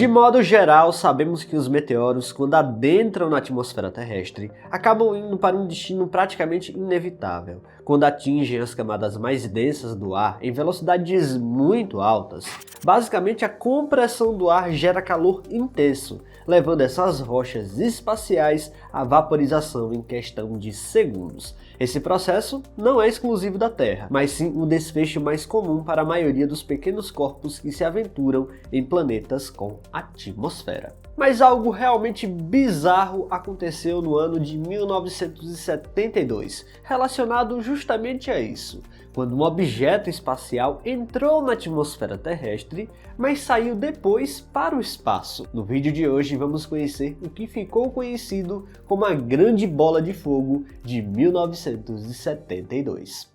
De modo geral, sabemos que os meteoros, quando adentram na atmosfera terrestre, acabam indo para um destino praticamente inevitável. Quando atingem as camadas mais densas do ar em velocidades muito altas, basicamente a compressão do ar gera calor intenso, levando essas rochas espaciais à vaporização em questão de segundos. Esse processo não é exclusivo da Terra, mas sim o desfecho mais comum para a maioria dos pequenos corpos que se aventuram em planetas com atmosfera. Mas algo realmente bizarro aconteceu no ano de 1972, relacionado justamente a isso, quando um objeto espacial entrou na atmosfera terrestre, mas saiu depois para o espaço. No vídeo de hoje vamos conhecer o que ficou conhecido como a Grande Bola de Fogo de 1972.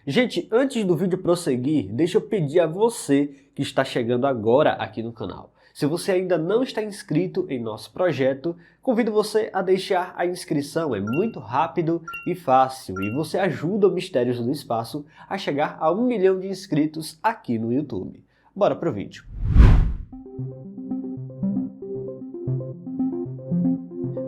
Gente, antes do vídeo prosseguir, deixa eu pedir a você que está chegando agora aqui no canal. Se você ainda não está inscrito em nosso projeto, convido você a deixar a inscrição, é muito rápido e fácil e você ajuda o Mistérios do Espaço a chegar a 1 milhão de inscritos aqui no YouTube. Bora pro vídeo.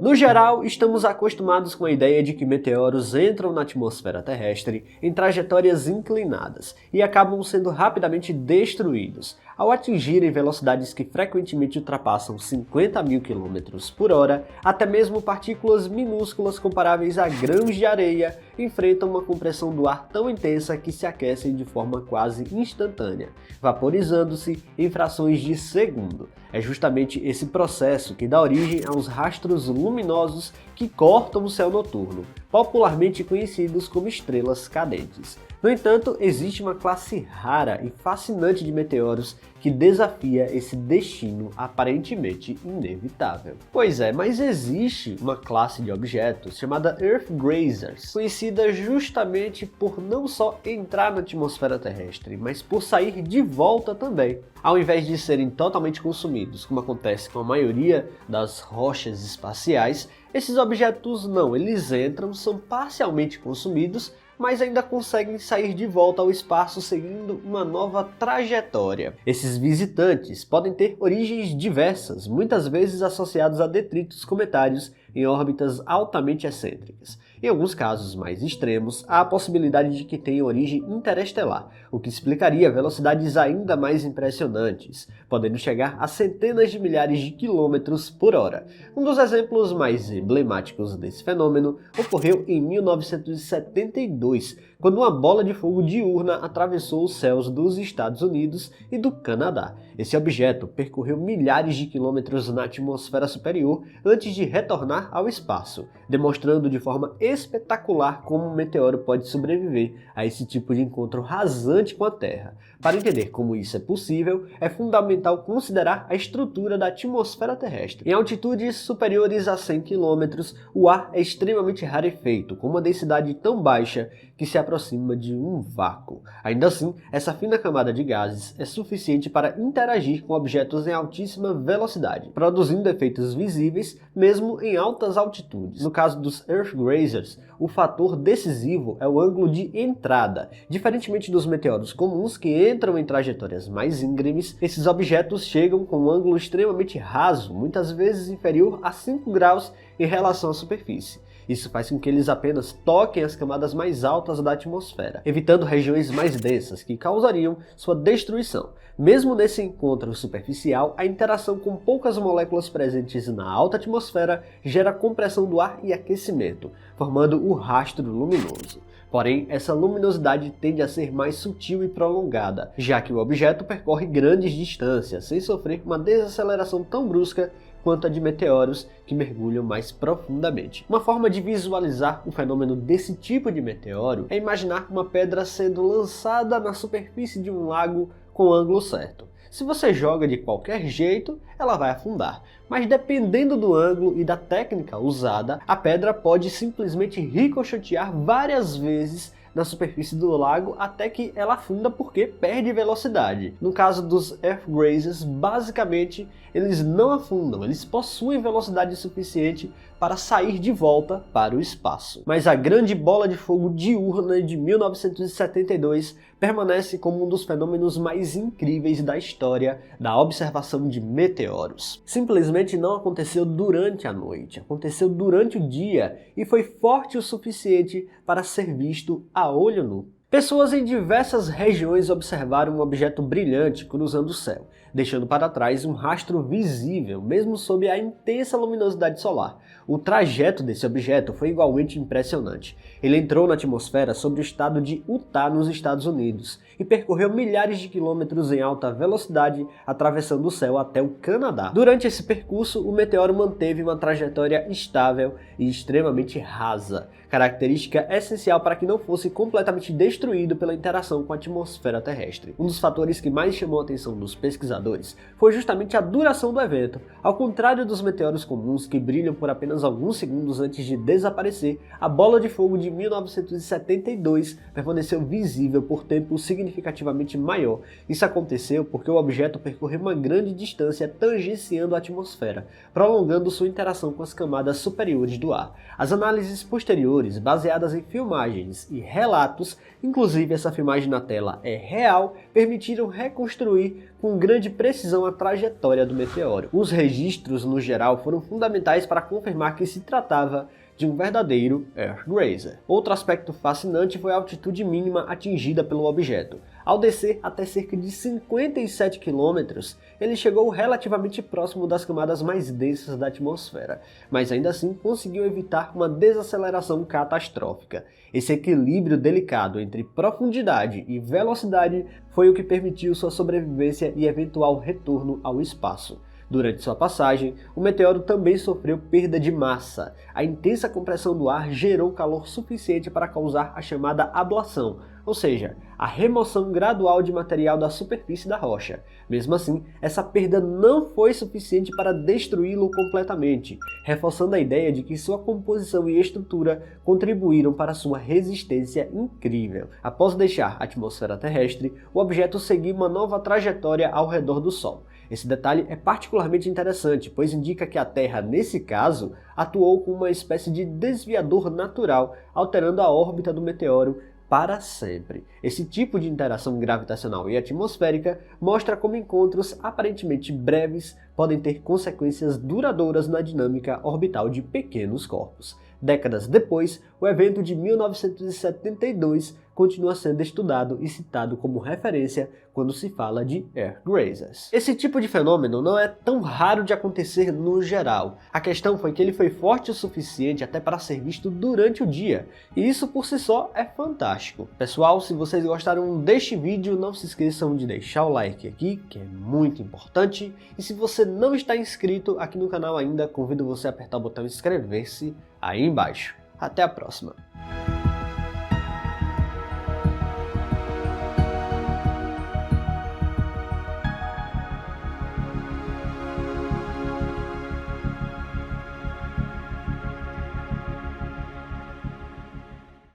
No geral, estamos acostumados com a ideia de que meteoros entram na atmosfera terrestre em trajetórias inclinadas e acabam sendo rapidamente destruídos, ao atingirem velocidades que frequentemente ultrapassam 50.000 km/h, até mesmo partículas minúsculas comparáveis a grãos de areia enfrentam uma compressão do ar tão intensa que se aquecem de forma quase instantânea, vaporizando-se em frações de segundo. É justamente esse processo que dá origem aos rastros luminosos que cortam o céu noturno, popularmente conhecidos como estrelas cadentes. No entanto, existe uma classe rara e fascinante de meteoros que desafia esse destino aparentemente inevitável. Pois é, mas existe uma classe de objetos chamada Earthgrazers, conhecida justamente por não só entrar na atmosfera terrestre, mas por sair de volta também. Ao invés de serem totalmente consumidos, como acontece com a maioria das rochas espaciais, esses objetos não, eles entram, são parcialmente consumidos, mas ainda conseguem sair de volta ao espaço seguindo uma nova trajetória. Esses visitantes podem ter origens diversas, muitas vezes associados a detritos cometários em órbitas altamente excêntricas. Em alguns casos mais extremos, há a possibilidade de que tenham origem interestelar, o que explicaria velocidades ainda mais impressionantes, podendo chegar a centenas de milhares de quilômetros por hora. Um dos exemplos mais emblemáticos desse fenômeno ocorreu em 1972, quando uma bola de fogo diurna atravessou os céus dos Estados Unidos e do Canadá. Esse objeto percorreu milhares de quilômetros na atmosfera superior antes de retornar ao espaço, demonstrando de forma espetacular como um meteoro pode sobreviver a esse tipo de encontro rasante com a Terra. Para entender como isso é possível, é fundamental considerar a estrutura da atmosfera terrestre. Em altitudes superiores a 100 km, o ar é extremamente rarefeito, com uma densidade tão baixa que se aproxima de um vácuo. Ainda assim, essa fina camada de gases é suficiente para interagir com objetos em altíssima velocidade, produzindo efeitos visíveis mesmo em altas altitudes. No caso dos Earthgrazers, o fator decisivo é o ângulo de entrada. Diferentemente dos meteoros comuns que entram em trajetórias mais íngremes, esses objetos chegam com um ângulo extremamente raso, muitas vezes inferior a 5 graus em relação à superfície. Isso faz com que eles apenas toquem as camadas mais altas da atmosfera, evitando regiões mais densas que causariam sua destruição. Mesmo nesse encontro superficial, a interação com poucas moléculas presentes na alta atmosfera gera compressão do ar e aquecimento, formando o rastro luminoso. Porém, essa luminosidade tende a ser mais sutil e prolongada, já que o objeto percorre grandes distâncias sem sofrer uma desaceleração tão brusca quanto a de meteoros que mergulham mais profundamente. Uma forma de visualizar o fenômeno desse tipo de meteoro é imaginar uma pedra sendo lançada na superfície de um lago com o ângulo certo. Se você joga de qualquer jeito, ela vai afundar, mas dependendo do ângulo e da técnica usada, a pedra pode simplesmente ricochetear várias vezes na superfície do lago até que ela afunda porque perde velocidade. No caso dos Earthgrazers, basicamente eles não afundam, eles possuem velocidade suficiente para sair de volta para o espaço. Mas a grande bola de fogo diurna de 1972 permanece como um dos fenômenos mais incríveis da história da observação de meteoros. Simplesmente não aconteceu durante a noite, aconteceu durante o dia e foi forte o suficiente para ser visto a olho nu. Pessoas em diversas regiões observaram um objeto brilhante cruzando o céu, deixando para trás um rastro visível, mesmo sob a intensa luminosidade solar. O trajeto desse objeto foi igualmente impressionante. Ele entrou na atmosfera sobre o estado de Utah, nos Estados Unidos, e percorreu milhares de quilômetros em alta velocidade, atravessando o céu até o Canadá. Durante esse percurso, o meteoro manteve uma trajetória estável e extremamente rasa, característica essencial para que não fosse completamente destruído pela interação com a atmosfera terrestre. Um dos fatores que mais chamou a atenção dos pesquisadores foi justamente a duração do evento. Ao contrário dos meteoros comuns que brilham por apenas alguns segundos antes de desaparecer, a bola de fogo de 1972 permaneceu visível por tempo significativamente maior. Isso aconteceu porque o objeto percorreu uma grande distância tangenciando a atmosfera, prolongando sua interação com as camadas superiores do ar. As análises posteriores, baseadas em filmagens e relatos, inclusive essa filmagem na tela é real, permitiram reconstruir com grande precisão a trajetória do meteoro. Os registros, no geral, foram fundamentais para confirmar que se tratava de um verdadeiro Earthgrazer. Outro aspecto fascinante foi a altitude mínima atingida pelo objeto. Ao descer até cerca de 57 km, ele chegou relativamente próximo das camadas mais densas da atmosfera, mas ainda assim conseguiu evitar uma desaceleração catastrófica. Esse equilíbrio delicado entre profundidade e velocidade foi o que permitiu sua sobrevivência e eventual retorno ao espaço. Durante sua passagem, o meteoro também sofreu perda de massa. A intensa compressão do ar gerou calor suficiente para causar a chamada ablação, ou seja, a remoção gradual de material da superfície da rocha. Mesmo assim, essa perda não foi suficiente para destruí-lo completamente, reforçando a ideia de que sua composição e estrutura contribuíram para sua resistência incrível. Após deixar a atmosfera terrestre, o objeto seguiu uma nova trajetória ao redor do Sol. Esse detalhe é particularmente interessante, pois indica que a Terra, nesse caso, atuou como uma espécie de desviador natural, alterando a órbita do meteoro para sempre. Esse tipo de interação gravitacional e atmosférica mostra como encontros aparentemente breves podem ter consequências duradouras na dinâmica orbital de pequenos corpos. Décadas depois, o evento de 1972 continua sendo estudado e citado como referência quando se fala de Earthgrazers. Esse tipo de fenômeno não é tão raro de acontecer no geral. A questão foi que ele foi forte o suficiente até para ser visto durante o dia, e isso por si só é fantástico. Pessoal, se vocês gostaram deste vídeo, não se esqueçam de deixar o like aqui, que é muito importante, e se você não está inscrito aqui no canal ainda, convido você a apertar o botão inscrever-se aí embaixo. Até a próxima!